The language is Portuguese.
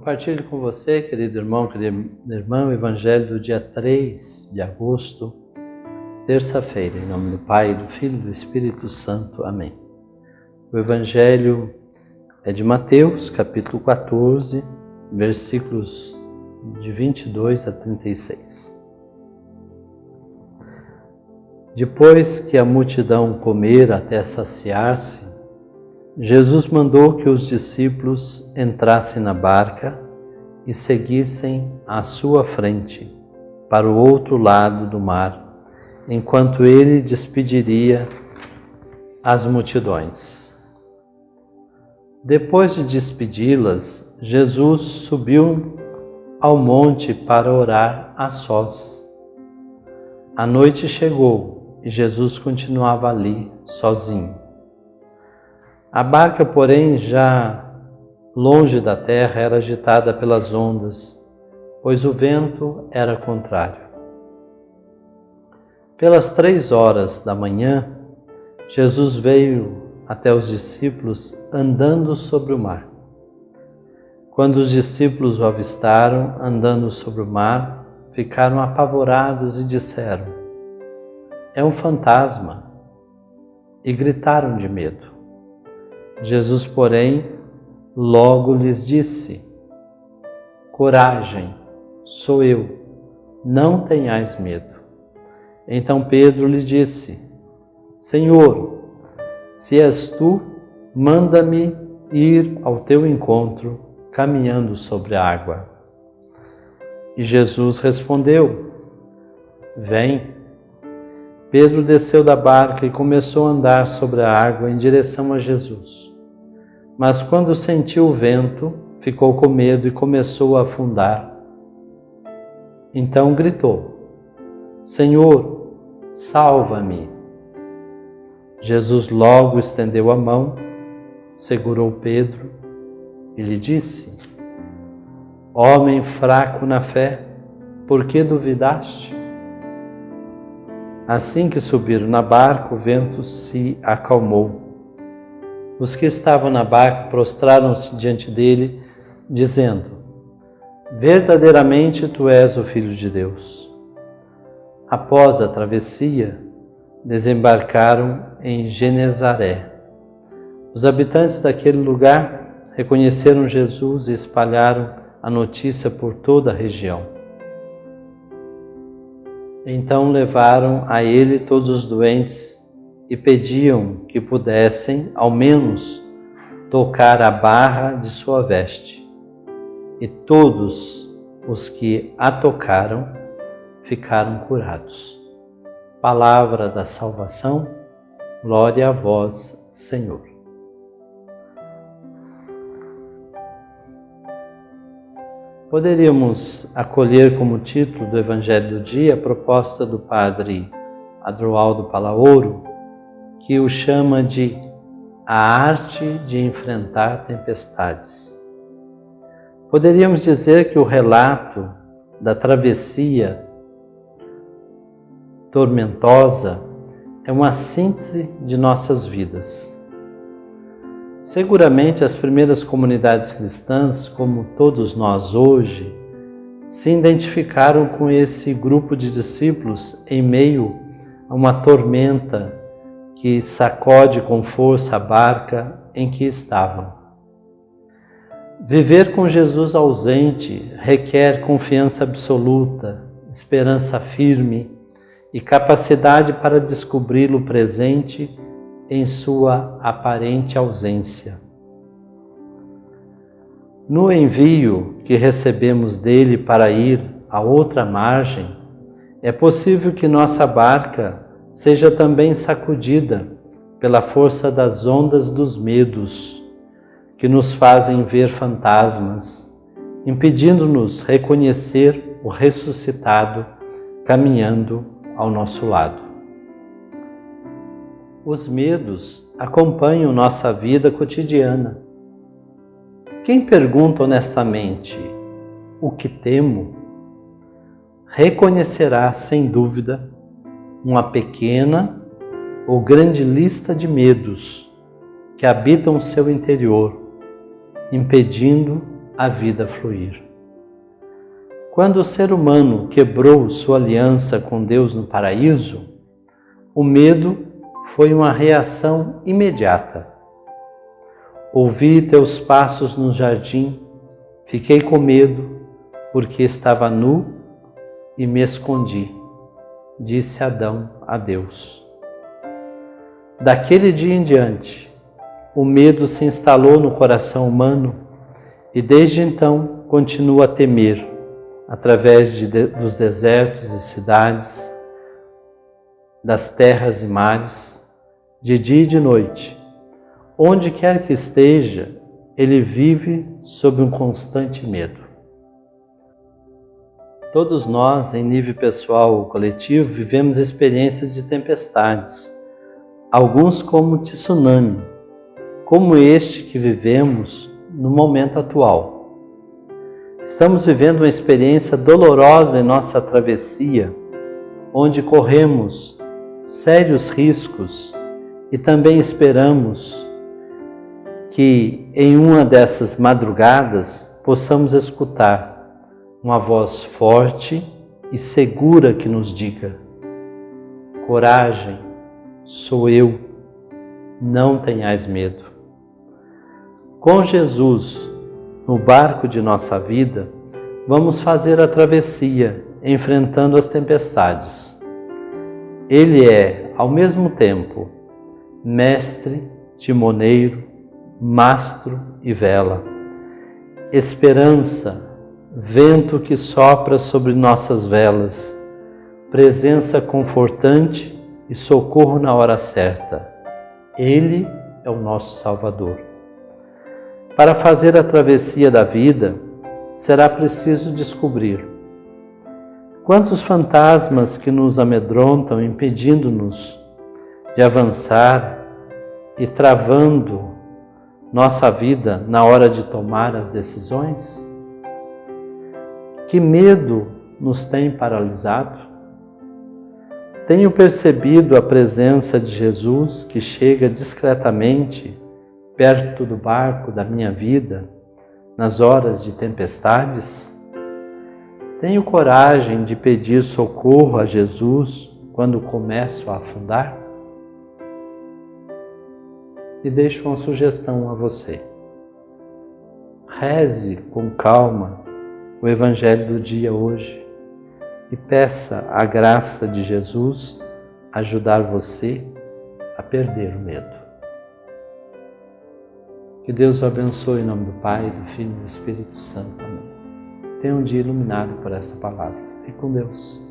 Compartilho com você, querido irmão, querida irmã, o Evangelho do dia 3 de agosto, terça-feira, em nome do Pai, do Filho e do Espírito Santo. Amém. O Evangelho é de Mateus, capítulo 14, versículos de 22 a 36. Depois que a multidão comera até saciar-se, Jesus mandou que os discípulos entrassem na barca e seguissem à sua frente, para o outro lado do mar, enquanto ele despediria as multidões. Depois de despedi-las, Jesus subiu ao monte para orar a sós. A noite chegou e Jesus continuava ali, sozinho. A barca, porém, já longe da terra, era agitada pelas ondas, pois o vento era contrário. Pelas 3 horas da manhã, Jesus veio até os discípulos andando sobre o mar. Quando os discípulos o avistaram andando sobre o mar, ficaram apavorados e disseram: "É um fantasma!" e gritaram de medo. Jesus, porém, logo lhes disse: "Coragem, sou eu, não tenhais medo." Então Pedro lhe disse: "Senhor, se és tu, manda-me ir ao teu encontro, caminhando sobre a água." E Jesus respondeu: "Vem." Pedro desceu da barca e começou a andar sobre a água em direção a Jesus. Mas quando sentiu o vento, ficou com medo e começou a afundar. Então gritou: "Senhor, salva-me!" Jesus logo estendeu a mão, segurou Pedro e lhe disse: "Homem fraco na fé, por que duvidaste?" Assim que subiram na barca, o vento se acalmou. Os que estavam na barca prostraram-se diante dele, dizendo: "Verdadeiramente tu és o Filho de Deus." Após a travessia, desembarcaram em Genezaré. Os habitantes daquele lugar reconheceram Jesus e espalharam a notícia por toda a região. Então levaram a ele todos os doentes e pediam que pudessem, ao menos, tocar a barra de sua veste. E todos os que a tocaram ficaram curados. Palavra da salvação, glória a vós, Senhor. Poderíamos acolher como título do Evangelho do dia a proposta do padre Adroaldo Palaoro, que o chama de a arte de enfrentar tempestades. Poderíamos dizer que o relato da travessia tormentosa é uma síntese de nossas vidas. Seguramente as primeiras comunidades cristãs, como todos nós hoje, se identificaram com esse grupo de discípulos em meio a uma tormenta que sacode com força a barca em que estavam. Viver com Jesus ausente requer confiança absoluta, esperança firme e capacidade para descobri-lo presente em sua aparente ausência. No envio que recebemos dele para ir à outra margem, é possível que nossa barca seja também sacudida pela força das ondas dos medos, que nos fazem ver fantasmas, impedindo-nos reconhecer o ressuscitado caminhando ao nosso lado. Os medos acompanham nossa vida cotidiana. Quem pergunta honestamente o que temo, reconhecerá sem dúvida uma pequena ou grande lista de medos que habitam o seu interior, impedindo a vida fluir. Quando o ser humano quebrou sua aliança com Deus no paraíso, o medo foi uma reação imediata. Ouvi teus passos no jardim, fiquei com medo, porque estava nu e me escondi, disse Adão a Deus. Daquele dia em diante, o medo se instalou no coração humano e desde então continua a temer, através dos desertos e cidades, das terras e mares, de dia e de noite. Onde quer que esteja, ele vive sob um constante medo. Todos nós, em nível pessoal ou coletivo, vivemos experiências de tempestades, alguns como tsunami, como este que vivemos no momento atual. Estamos vivendo uma experiência dolorosa em nossa travessia, onde corremos sérios riscos e também esperamos que em uma dessas madrugadas possamos escutar uma voz forte e segura que nos diga: coragem, sou eu, não tenhais medo. Com Jesus no barco de nossa vida, vamos fazer a travessia, enfrentando as tempestades. Ele é, ao mesmo tempo, mestre, timoneiro, mastro e vela, esperança, vento que sopra sobre nossas velas, presença confortante e socorro na hora certa. Ele é o nosso Salvador. Para fazer a travessia da vida, será preciso descobrir quantos fantasmas que nos amedrontam, impedindo-nos de avançar e travando nossa vida na hora de tomar as decisões? Que medo nos tem paralisado? Tenho percebido a presença de Jesus que chega discretamente perto do barco da minha vida nas horas de tempestades? Tenho coragem de pedir socorro a Jesus quando começo a afundar? E deixo uma sugestão a você. Reze com calma o Evangelho do dia hoje e peça a graça de Jesus ajudar você a perder o medo. Que Deus o abençoe em nome do Pai, do Filho e do Espírito Santo. Amém. Tenha um dia iluminado por essa palavra. Fique com Deus.